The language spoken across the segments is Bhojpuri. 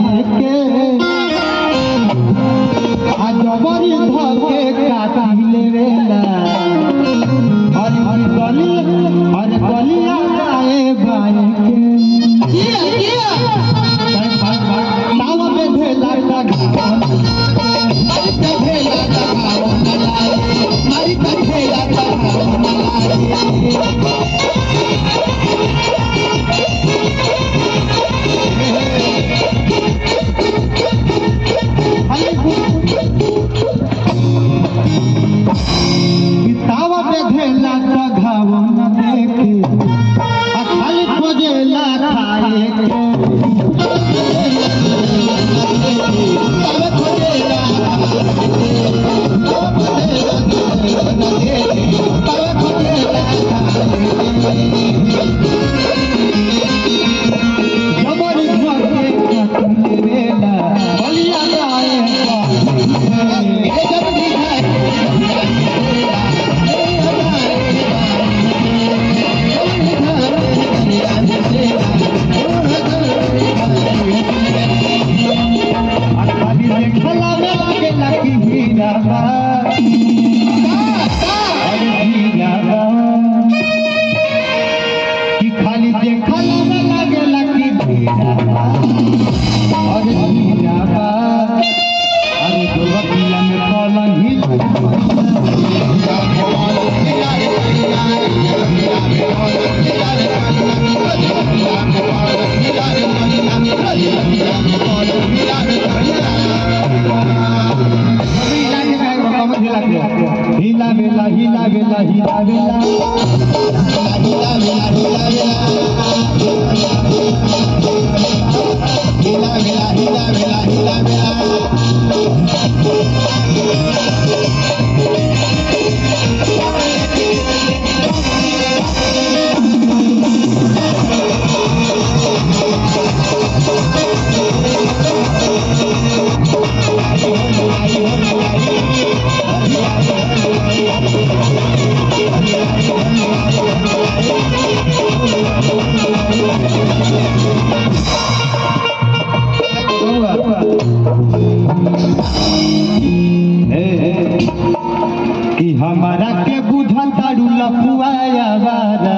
खाए के जबरी धके काटी लेवेला हर गलिया गाए बाए के तावा में भेला तावा पे भेला घाव न देखे खाली खोजेला खाए जबरी धके काटी लेवेला बलिया गाए खाली देखला में लागेला कि भीड़ा अरे भीड़ा अरे दुर्गा में कलंगी हिला बेला हिला बेला हिला बेला कि हमारा के बुझा तारू लपुआया बारा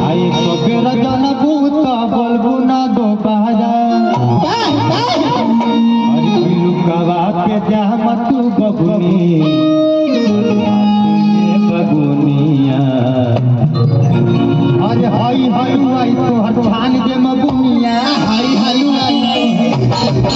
आई तो बेरा जन भूत बोलबू ना दोबारा अरे लुकावा के जा मत बबुनी बबुनिया अरे हाई हालू आई तो हर छान के मबुनिया हाई हालू आई